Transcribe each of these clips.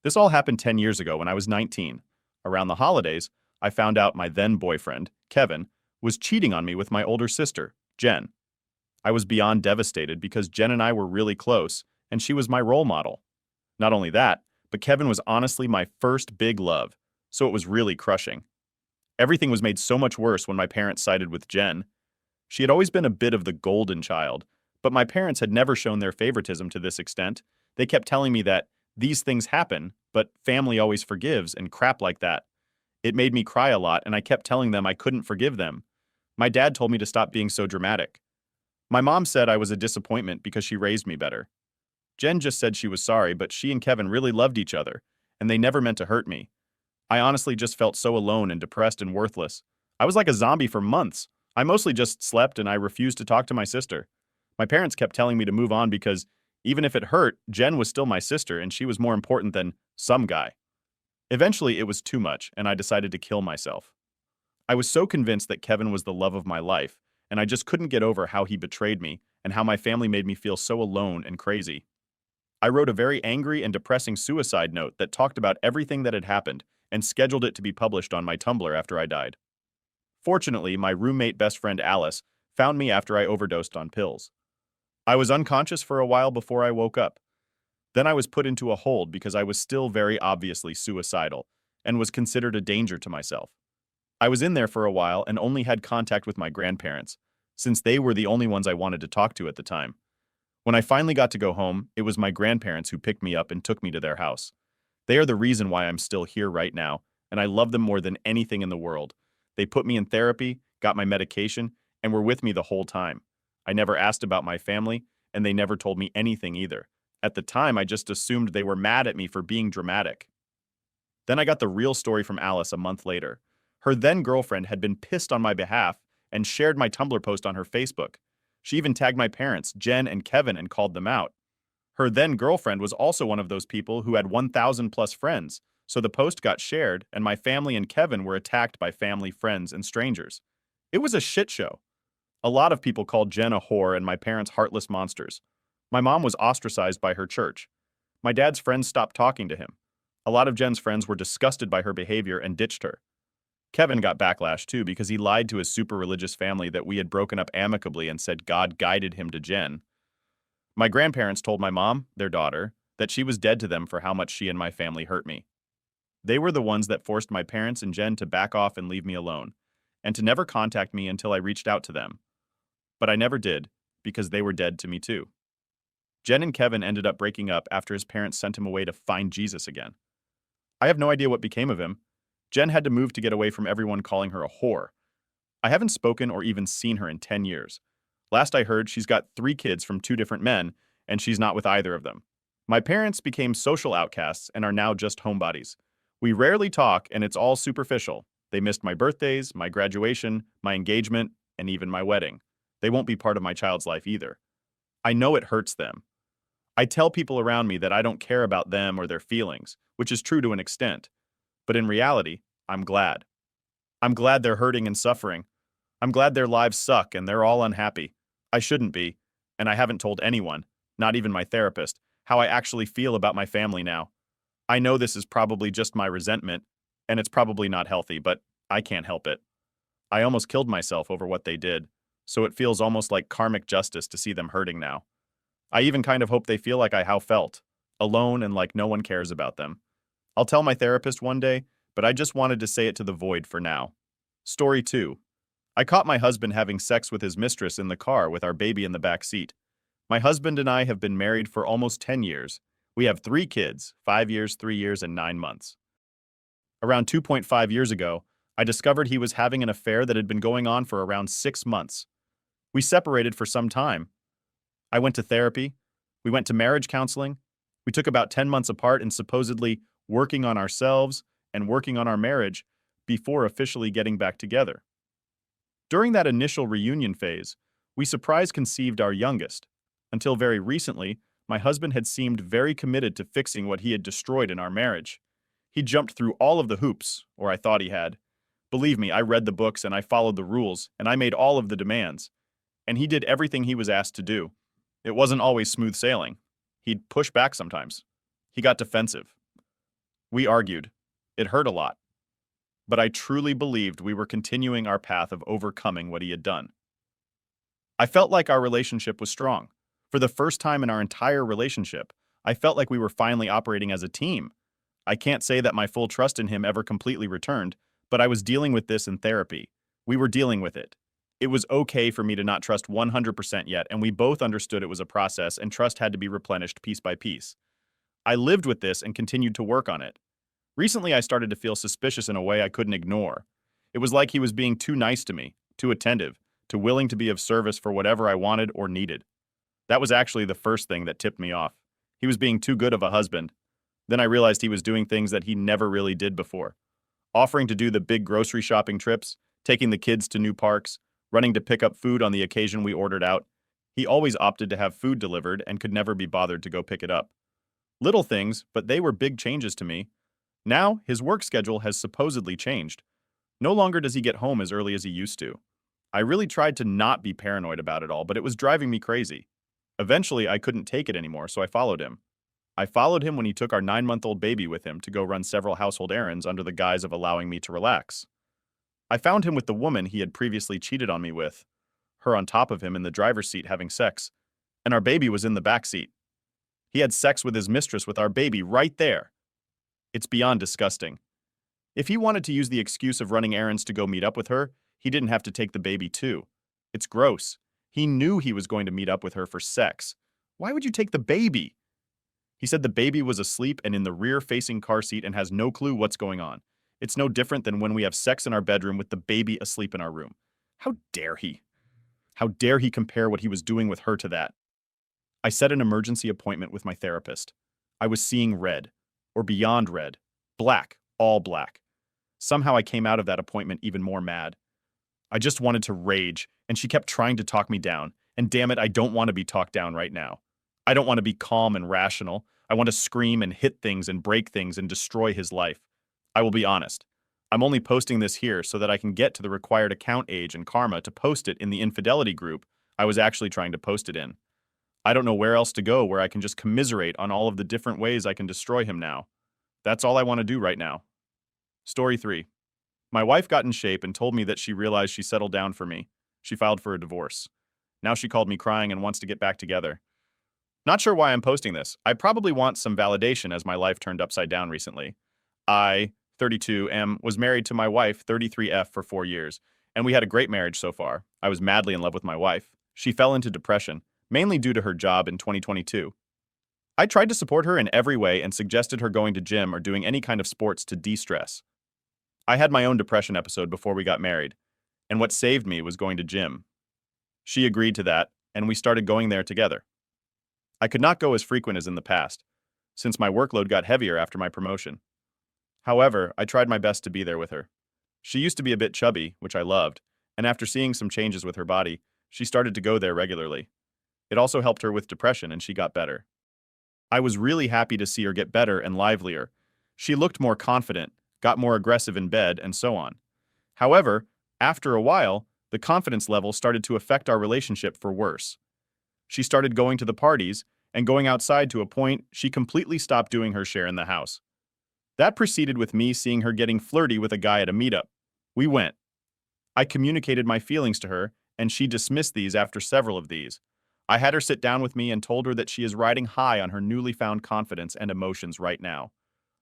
This all happened 10 years ago when I was 19. Around the holidays, I found out my then boyfriend, Kevin, was cheating on me with my older sister, Jen. I was beyond devastated because Jen and I were really close, and she was my role model. Not only that, but Kevin was honestly my first big love, so it was really crushing. Everything was made so much worse when my parents sided with Jen. She had always been a bit of the golden child, but my parents had never shown their favoritism to this extent. They kept telling me that these things happen, but family always forgives and crap like that. It made me cry a lot, and I kept telling them I couldn't forgive them. My dad told me to stop being so dramatic. My mom said I was a disappointment because she raised me better. Jen just said she was sorry, but she and Kevin really loved each other, and they never meant to hurt me. I honestly just felt so alone and depressed and worthless. I was like a zombie for months. I mostly just slept and I refused to talk to my sister. My parents kept telling me to move on because even if it hurt, Jen was still my sister and she was more important than some guy. Eventually, it was too much, and I decided to kill myself. I was so convinced that Kevin was the love of my life, and I just couldn't get over how he betrayed me and how my family made me feel so alone and crazy. I wrote a very angry and depressing suicide note that talked about everything that had happened and scheduled it to be published on my Tumblr after I died. Fortunately, my roommate best friend Alice found me after I overdosed on pills. I was unconscious for a while before I woke up. Then I was put into a hold because I was still very obviously suicidal and was considered a danger to myself. I was in there for a while and only had contact with my grandparents, since they were the only ones I wanted to talk to at the time. When I finally got to go home, it was my grandparents who picked me up and took me to their house. They are the reason why I'm still here right now, and I love them more than anything in the world. They put me in therapy, got my medication, and were with me the whole time. I never asked about my family, and they never told me anything either. At the time, I just assumed they were mad at me for being dramatic. Then I got the real story from Alice a month later. Her then girlfriend had been pissed on my behalf and shared my Tumblr post on her Facebook. She even tagged my parents, Jen and Kevin, and called them out. Her then girlfriend was also one of those people who had 1,000 plus friends, so the post got shared, and my family and Kevin were attacked by family, friends, and strangers. It was a shit show. A lot of people called Jen a whore and my parents heartless monsters. My mom was ostracized by her church. My dad's friends stopped talking to him. A lot of Jen's friends were disgusted by her behavior and ditched her. Kevin got backlash too because he lied to his super religious family that we had broken up amicably and said God guided him to Jen. My grandparents told my mom, their daughter, that she was dead to them for how much she and my family hurt me. They were the ones that forced my parents and Jen to back off and leave me alone, and to never contact me until I reached out to them. But I never did, because they were dead to me too. Jen and Kevin ended up breaking up after his parents sent him away to find Jesus again. I have no idea what became of him. Jen had to move to get away from everyone calling her a whore. I haven't spoken or even seen her in 10 years. Last I heard, she's got 3 kids from 2 different men, and she's not with either of them. My parents became social outcasts and are now just homebodies. We rarely talk, and it's all superficial. They missed my birthdays, my graduation, my engagement, and even my wedding. They won't be part of my child's life either. I know it hurts them. I tell people around me that I don't care about them or their feelings, which is true to an extent. But in reality, I'm glad. I'm glad they're hurting and suffering. I'm glad their lives suck and they're all unhappy. I shouldn't be, and I haven't told anyone, not even my therapist, how I actually feel about my family now. I know this is probably just my resentment, and it's probably not healthy, but I can't help it. I almost killed myself over what they did, so it feels almost like karmic justice to see them hurting now. I even kind of hope they feel like I how felt, alone and like no one cares about them. I'll tell my therapist one day, but I just wanted to say it to the void for now. Story 2. I caught my husband having sex with his mistress in the car with our baby in the back seat. My husband and I have been married for almost 10 years. We have 3 kids, 5 years, 3 years, and 9 months. Around 2.5 years ago, I discovered he was having an affair that had been going on for around 6 months. We separated for some time. I went to therapy. We went to marriage counseling. We took about 10 months apart and supposedly working on ourselves and working on our marriage before officially getting back together. During that initial reunion phase, we surprise conceived our youngest. Until very recently, my husband had seemed very committed to fixing what he had destroyed in our marriage. He jumped through all of the hoops, or I thought he had. Believe me, I read the books and I followed the rules, and I made all of the demands. And he did everything he was asked to do. It wasn't always smooth sailing. He'd push back sometimes. He got defensive. We argued. It hurt a lot. But I truly believed we were continuing our path of overcoming what he had done. I felt like our relationship was strong. For the first time in our entire relationship, I felt like we were finally operating as a team. I can't say that my full trust in him ever completely returned, but I was dealing with this in therapy. We were dealing with it. It was okay for me to not trust 100% yet, and we both understood it was a process and trust had to be replenished piece by piece. I lived with this and continued to work on it. Recently, I started to feel suspicious in a way I couldn't ignore. It was like he was being too nice to me, too attentive, too willing to be of service for whatever I wanted or needed. That was actually the first thing that tipped me off. He was being too good of a husband. Then I realized he was doing things that he never really did before. Offering to do the big grocery shopping trips, taking the kids to new parks, running to pick up food on the occasion we ordered out. He always opted to have food delivered and could never be bothered to go pick it up. Little things, but they were big changes to me. Now, his work schedule has supposedly changed. No longer does he get home as early as he used to. I really tried to not be paranoid about it all, but it was driving me crazy. Eventually, I couldn't take it anymore, so I followed him. I followed him when he took our 9-month-old baby with him to go run several household errands under the guise of allowing me to relax. I found him with the woman he had previously cheated on me with, her on top of him in the driver's seat having sex, and our baby was in the back seat. He had sex with his mistress with our baby right there. It's beyond disgusting. If he wanted to use the excuse of running errands to go meet up with her, he didn't have to take the baby too. It's gross. He knew he was going to meet up with her for sex. Why would you take the baby? He said the baby was asleep and in the rear-facing car seat and has no clue what's going on. It's no different than when we have sex in our bedroom with the baby asleep in our room. How dare he? How dare he compare what he was doing with her to that? I set an emergency appointment with my therapist. I was seeing red, or beyond red, black, all black. Somehow I came out of that appointment even more mad. I just wanted to rage, and she kept trying to talk me down, and damn it, I don't want to be talked down right now. I don't want to be calm and rational. I want to scream and hit things and break things and destroy his life. I will be honest. I'm only posting this here so that I can get to the required account age and karma to post it in the infidelity group I was actually trying to post it in. I don't know where else to go where I can just commiserate on all of the different ways I can destroy him now. That's all I want to do right now. Story 3. My wife got in shape and told me that she realized she settled down for me. She filed for a divorce. Now she called me crying and wants to get back together. Not sure why I'm posting this. I probably want some validation as my life turned upside down recently. I, 32M, was married to my wife, 33F, for 4 years, and we had a great marriage so far. I was madly in love with my wife. She fell into depression, mainly due to her job in 2022. I tried to support her in every way and suggested her going to gym or doing any kind of sports to de-stress. I had my own depression episode before we got married, and what saved me was going to gym. She agreed to that, and we started going there together. I could not go as frequent as in the past, since my workload got heavier after my promotion. However, I tried my best to be there with her. She used to be a bit chubby, which I loved, and after seeing some changes with her body, she started to go there regularly. It also helped her with depression, and she got better. I was really happy to see her get better and livelier. She looked more confident, got more aggressive in bed, and so on. However, after a while, the confidence level started to affect our relationship for worse. She started going to the parties and going outside to a point she completely stopped doing her share in the house. That proceeded with me seeing her getting flirty with a guy at a meetup. We went. I communicated my feelings to her, and she dismissed these after several of these. I had her sit down with me and told her that she is riding high on her newly found confidence and emotions right now.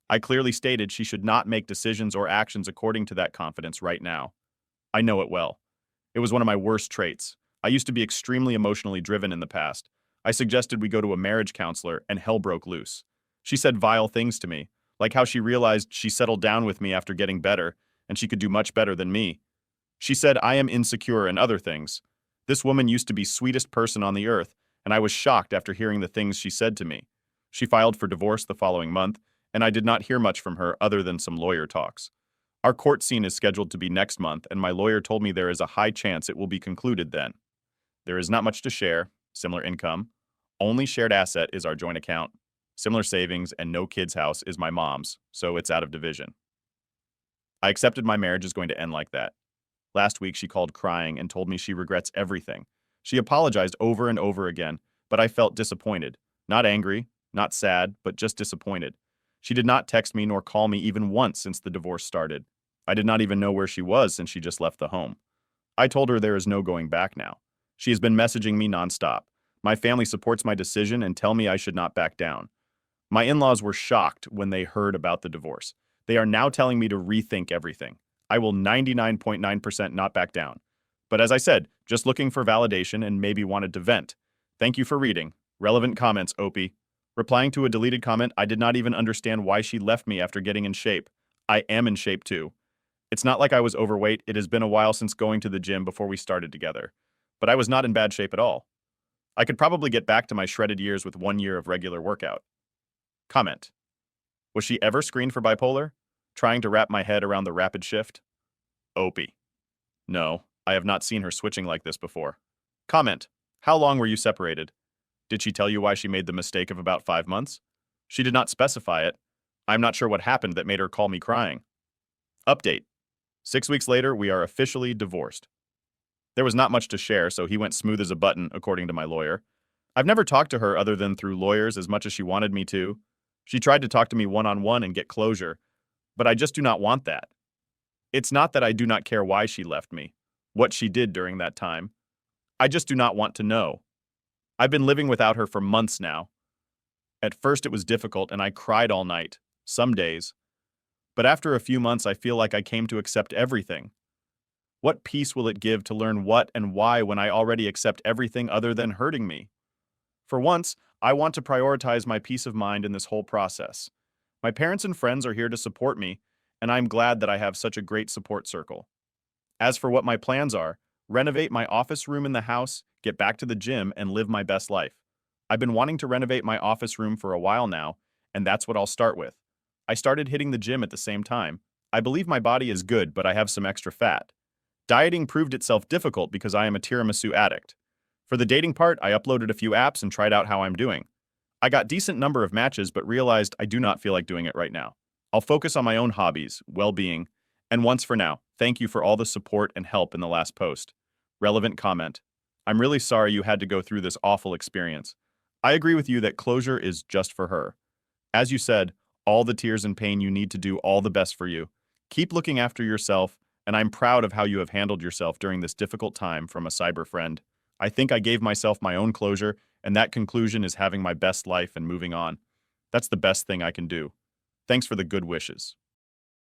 I clearly stated she should not make decisions or actions according to that confidence right now. I know it well. It was one of my worst traits. I used to be extremely emotionally driven in the past. I suggested we go to a marriage counselor, and hell broke loose. She said vile things to me, like how she realized she settled down with me after getting better, and she could do much better than me. She said I am insecure and other things. This woman used to be sweetest person on the earth, and I was shocked after hearing the things she said to me. She filed for divorce the following month, and I did not hear much from her other than some lawyer talks. Our court scene is scheduled to be next month, and my lawyer told me there is a high chance it will be concluded then. There is not much to share, similar income. Only shared asset is our joint account. Similar savings and no kid's house is my mom's, so it's out of division. I accepted my marriage is going to end like that. Last week she called crying and told me she regrets everything. She apologized over and over again, but I felt disappointed. Not angry, not sad, but just disappointed. She did not text me nor call me even once since the divorce started. I did not even know where she was since she just left the home. I told her there is no going back now. She has been messaging me nonstop. My family supports my decision and tell me I should not back down. My in-laws were shocked when they heard about the divorce. They are now telling me to rethink everything. I will 99.9% not back down. But as I said, just looking for validation and maybe wanted to vent. Thank you for reading. Relevant comments, Opie. Replying to a deleted comment, I did not even understand why she left me after getting in shape. I am in shape too. It's not like I was overweight. It has been a while since going to the gym before we started together. But I was not in bad shape at all. I could probably get back to my shredded years with 1 year of regular workout. Comment. Was she ever screened for bipolar? Trying to wrap my head around the rapid shift? Opie. No, I have not seen her switching like this before. Comment. How long were you separated? Did she tell you why she made the mistake of about 5 months? She did not specify it. I'm not sure what happened that made her call me crying. Update. 6 weeks later, we are officially divorced. There was not much to share, so he went smooth as a button, according to my lawyer. I've never talked to her other than through lawyers as much as she wanted me to. She tried to talk to me one-on-one and get closure, but I just do not want that. It's not that I do not care why she left me, what she did during that time. I just do not want to know. I've been living without her for months now. At first it was difficult and I cried all night, some days. But after a few months I feel like I came to accept everything. What peace will it give to learn what and why when I already accept everything other than hurting me? For once, I want to prioritize my peace of mind in this whole process. My parents and friends are here to support me, and I'm glad that I have such a great support circle. As for what my plans are, renovate my office room in the house, get back to the gym, and live my best life. I've been wanting to renovate my office room for a while now, and that's what I'll start with. I started hitting the gym at the same time. I believe my body is good, but I have some extra fat. Dieting proved itself difficult because I am a tiramisu addict. For the dating part, I uploaded a few apps and tried out how I'm doing. I got decent number of matches, but realized I do not feel like doing it right now. I'll focus on my own hobbies, well-being, and once for now, thank you for all the support and help in the last post. Relevant comment. I'm really sorry you had to go through this awful experience. I agree with you that closure is just for her. As you said, all the tears and pain you need to do all the best for you. Keep looking after yourself, and I'm proud of how you have handled yourself during this difficult time from a cyber friend. I think I gave myself my own closure, and that conclusion is having my best life and moving on. That's the best thing I can do. Thanks for the good wishes.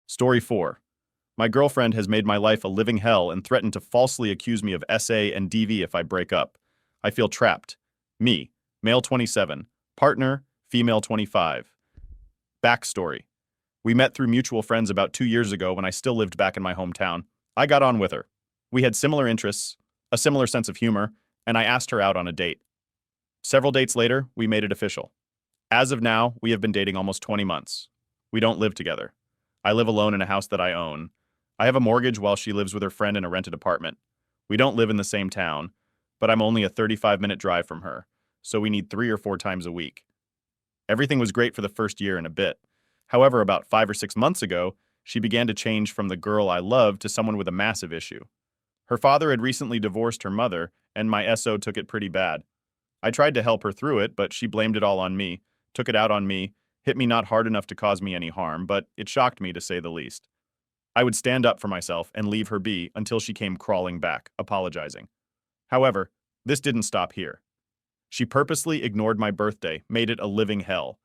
Story 4. My girlfriend has made my life a living hell and threatened to falsely accuse me of SA and DV if I break up. I feel trapped. Me, male 27, partner, female 25. Backstory. We met through mutual friends about 2 years ago when I still lived back in my hometown. I got on with her. We had similar interests, a similar sense of humor, and I asked her out on a date. Several dates later, we made it official. As of now, we have been dating almost 20 months. We don't live together. I live alone in a house that I own. I have a mortgage while she lives with her friend in a rented apartment. We don't live in the same town, but I'm only a 35-minute drive from her, so we need 3 or 4 times a week. Everything was great for the first year and a bit. However, about 5 or 6 months ago, she began to change from the girl I loved to someone with a massive issue. Her father had recently divorced her mother, and my SO took it pretty bad. I tried to help her through it, but she blamed it all on me, took it out on me, hit me not hard enough to cause me any harm, but it shocked me to say the least. I would stand up for myself and leave her be until she came crawling back, apologizing. However, this didn't stop here. She purposely ignored my birthday, made it a living hell.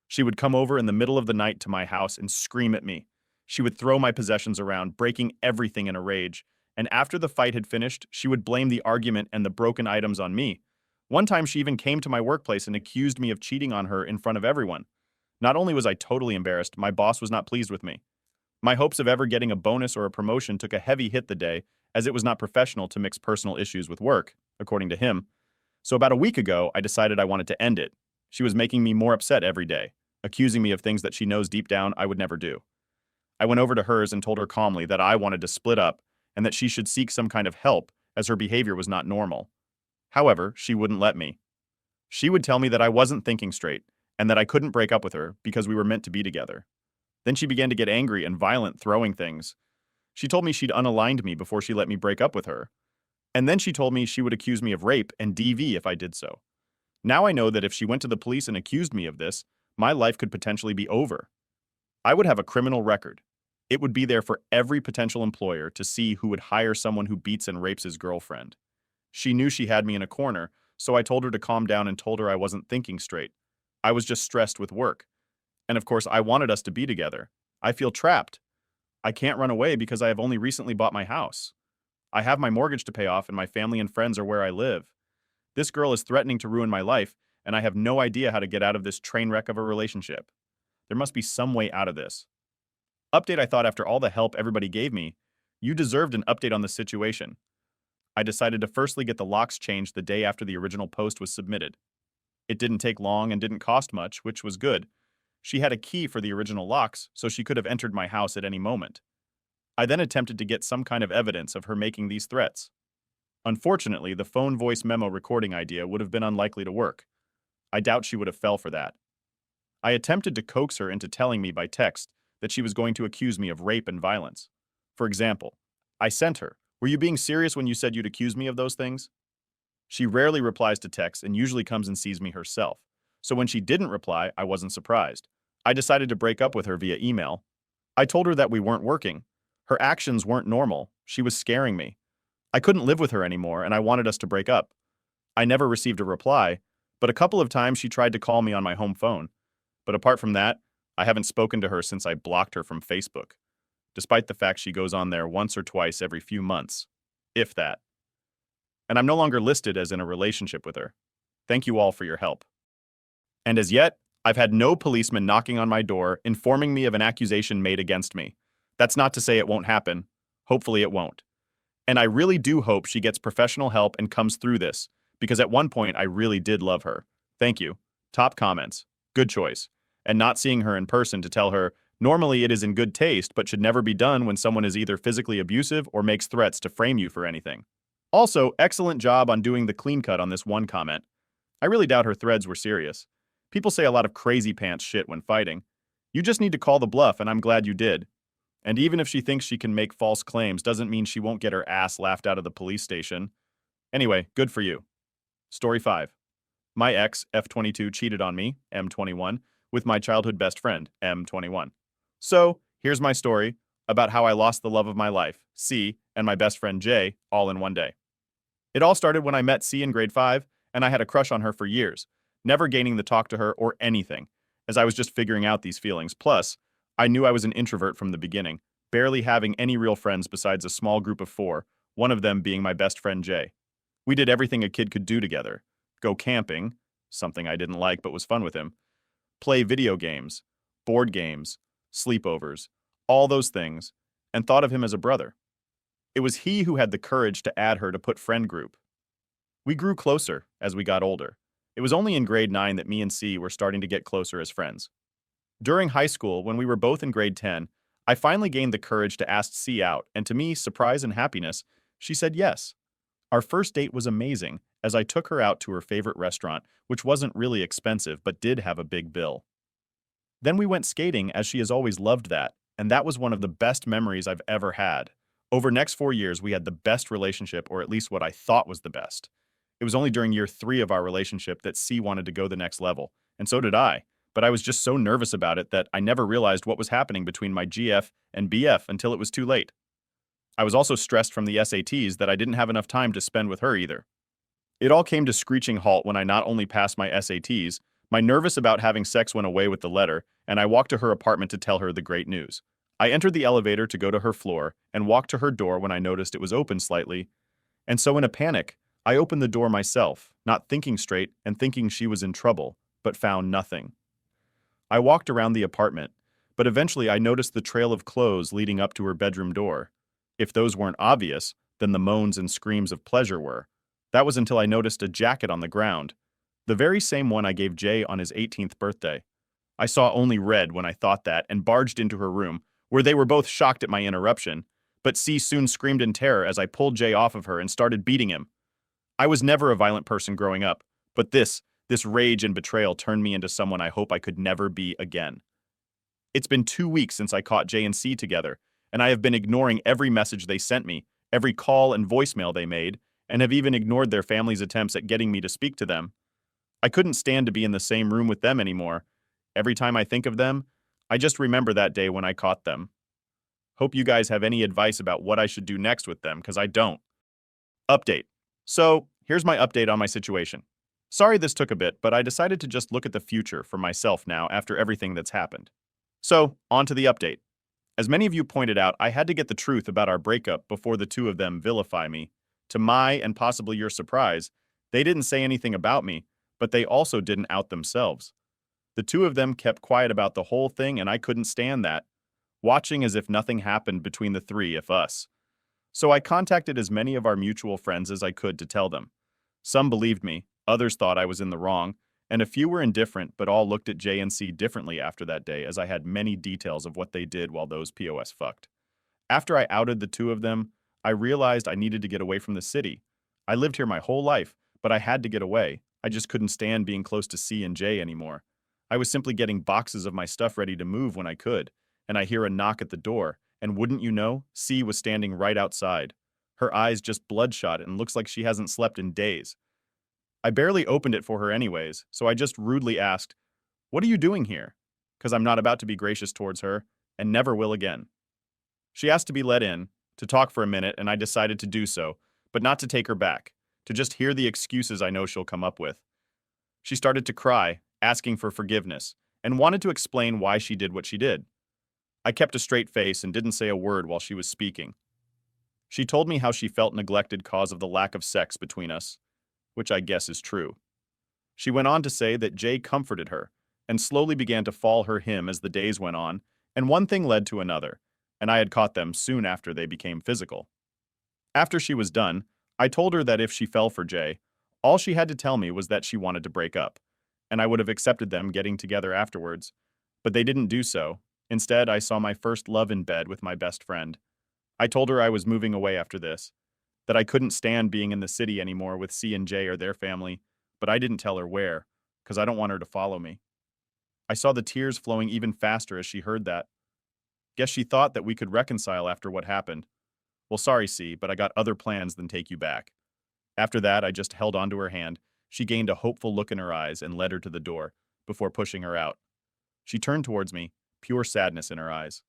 She would come over in the middle of the night to my house and scream at me. She would throw my possessions around, breaking everything in a rage, and after the fight had finished, she would blame the argument and the broken items on me. One time she even came to my workplace and accused me of cheating on her in front of everyone. Not only was I totally embarrassed, my boss was not pleased with me. My hopes of ever getting a bonus or a promotion took a heavy hit the day, as it was not professional to mix personal issues with work, according to him. So about a week ago, I decided I wanted to end it. She was making me more upset every day, accusing me of things that she knows deep down I would never do. I went over to hers and told her calmly that I wanted to split up and that she should seek some kind of help as her behavior was not normal. However, she wouldn't let me. She would tell me that I wasn't thinking straight and that I couldn't break up with her because we were meant to be together. Then she began to get angry and violent, throwing things. She told me she'd unaligned me before she let me break up with her. And then she told me she would accuse me of rape and DV if I did so. Now I know that if she went to the police and accused me of this, my life could potentially be over. I would have a criminal record. It would be there for every potential employer to see who would hire someone who beats and rapes his girlfriend. She knew she had me in a corner, so I told her to calm down and told her I wasn't thinking straight. I was just stressed with work. And of course, I wanted us to be together. I feel trapped. I can't run away because I have only recently bought my house. I have my mortgage to pay off and my family and friends are where I live. This girl is threatening to ruin my life, and I have no idea how to get out of this train wreck of a relationship. There must be some way out of this. Update. I thought after all the help everybody gave me, you deserved an update on the situation. I decided to firstly get the locks changed the day after the original post was submitted. It didn't take long and didn't cost much, which was good. She had a key for the original locks, so she could have entered my house at any moment. I then attempted to get some kind of evidence of her making these threats. Unfortunately, the phone voice memo recording idea would have been unlikely to work. I doubt she would have fell for that. I attempted to coax her into telling me by text that she was going to accuse me of rape and violence. For example, I sent her, "Were you being serious when you said you'd accuse me of those things?" She rarely replies to texts and usually comes and sees me herself. So when she didn't reply, I wasn't surprised. I decided to break up with her via email. I told her that we weren't working. Her actions weren't normal. She was scaring me. I couldn't live with her anymore, and I wanted us to break up. I never received a reply, but a couple of times she tried to call me on my home phone. But apart from that, I haven't spoken to her since I blocked her from Facebook, despite the fact she goes on there once or twice every few months, if that. And I'm no longer listed as in a relationship with her. Thank you all for your help. And as yet, I've had no policeman knocking on my door informing me of an accusation made against me. That's not to say it won't happen. Hopefully it won't. And I really do hope she gets professional help and comes through this, because at one point I really did love her. Thank you. Top comments. Good choice. And not seeing her in person to tell her, normally it is in good taste but should never be done when someone is either physically abusive or makes threats to frame you for anything. Also, excellent job on doing the clean cut on this one comment. I really doubt her threads were serious. People say a lot of crazy pants shit when fighting. You just need to call the bluff, and I'm glad you did. And even if she thinks she can make false claims doesn't mean she won't get her ass laughed out of the police station. Anyway, good for you. Story 5. My ex, F22, cheated on me, M21, with my childhood best friend, M21. So, here's my story about how I lost the love of my life, C, and my best friend J, all in one day. It all started when I met C in grade 5, and I had a crush on her for years, never gaining the talk to her or anything, as I was just figuring out these feelings. Plus, I knew I was an introvert from the beginning, barely having any real friends besides a small group of 4, one of them being my best friend Jay. We did everything a kid could do together. Go camping, something I didn't like but was fun with him, play video games, board games, sleepovers, all those things, and thought of him as a brother. It was he who had the courage to add her to put friend group. We grew closer as we got older. It was only in grade 9 that me and C were starting to get closer as friends. During high school, when we were both in grade 10, I finally gained the courage to ask C out, and to me, surprise and happiness, she said yes. Our first date was amazing, as I took her out to her favorite restaurant, which wasn't really expensive but did have a big bill. Then we went skating, as she has always loved that, and that was one of the best memories I've ever had. Over next 4 years, we had the best relationship, or at least what I thought was the best. It was only during year 3 of our relationship that C wanted to go the next level, and so did I, but I was just so nervous about it that I never realized what was happening between my GF and BF until it was too late. I was also stressed from the SATs that I didn't have enough time to spend with her either. It all came to screeching halt when I not only passed my SATs, my nervous about having sex went away with the letter, and I walked to her apartment to tell her the great news. I entered the elevator to go to her floor and walked to her door when I noticed it was open slightly, and so in a panic, I opened the door myself, not thinking straight and thinking she was in trouble, but found nothing. I walked around the apartment, but eventually I noticed the trail of clothes leading up to her bedroom door. If those weren't obvious, then the moans and screams of pleasure were. That was until I noticed a jacket on the ground, the very same one I gave Jay on his 18th birthday. I saw only red when I thought that and barged into her room, where they were both shocked at my interruption, but C soon screamed in terror as I pulled Jay off of her and started beating him. I was never a violent person growing up, but this rage and betrayal turned me into someone I hope I could never be again. It's been 2 weeks since I caught Jay and C together, and I have been ignoring every message they sent me, every call and voicemail they made, and have even ignored their family's attempts at getting me to speak to them. I couldn't stand to be in the same room with them anymore. Every time I think of them, I just remember that day when I caught them. Hope you guys have any advice about what I should do next with them, because I don't. Update. So, here's my update on my situation. Sorry this took a bit, but I decided to just look at the future for myself now after everything that's happened. So, on to the update. As many of you pointed out, I had to get the truth about our breakup before the two of them vilify me. To my and possibly your surprise, they didn't say anything about me, but they also didn't out themselves. The two of them kept quiet about the whole thing, and I couldn't stand that, watching as if nothing happened between the three of us. So I contacted as many of our mutual friends as I could to tell them. Some believed me, others thought I was in the wrong, and a few were indifferent, but all looked at J and C differently after that day, as I had many details of what they did while those POS fucked. After I outed the two of them, I realized I needed to get away from the city. I lived here my whole life, but I had to get away. I just couldn't stand being close to C and J anymore. I was simply getting boxes of my stuff ready to move when I could, and I hear a knock at the door, and wouldn't you know, C was standing right outside. Her eyes just bloodshot and looks like she hasn't slept in days. I barely opened it for her anyways, so I just rudely asked, "What are you doing here?" Because I'm not about to be gracious towards her, and never will again. She asked to be let in, to talk for a minute, and I decided to do so, but not to take her back, to just hear the excuses I know she'll come up with. She started to cry, asking for forgiveness, and wanted to explain why she did what she did. I kept a straight face and didn't say a word while she was speaking. She told me how she felt neglected cause of the lack of sex between us, which I guess is true. She went on to say that Jay comforted her, and slowly began to fall her hymn as the days went on, and one thing led to another, and I had caught them soon after they became physical. After she was done, I told her that if she fell for Jay, all she had to tell me was that she wanted to break up, and I would have accepted them getting together afterwards. But they didn't do so. Instead, I saw my first love in bed with my best friend. I told her I was moving away after this, that I couldn't stand being in the city anymore with C and J or their family, but I didn't tell her where, because I don't want her to follow me. I saw the tears flowing even faster as she heard that. Guess she thought that we could reconcile after what happened. Well, sorry, C, but I got other plans than take you back. After that, I just held onto her hand. She gained a hopeful look in her eyes and led her to the door, before pushing her out. She turned towards me, pure sadness in her eyes.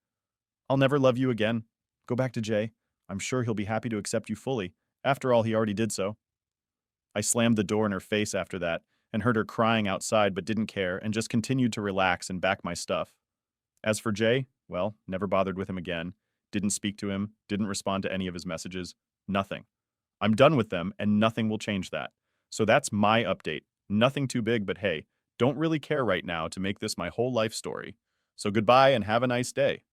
"I'll never love you again. Go back to Jay. I'm sure he'll be happy to accept you fully. After all, he already did so." I slammed the door in her face after that, and heard her crying outside but didn't care and just continued to relax and back my stuff. As for Jay, well, never bothered with him again. Didn't speak to him, didn't respond to any of his messages. Nothing. I'm done with them, and nothing will change that. So that's my update. Nothing too big, but hey, don't really care right now to make this my whole life story. So goodbye and have a nice day.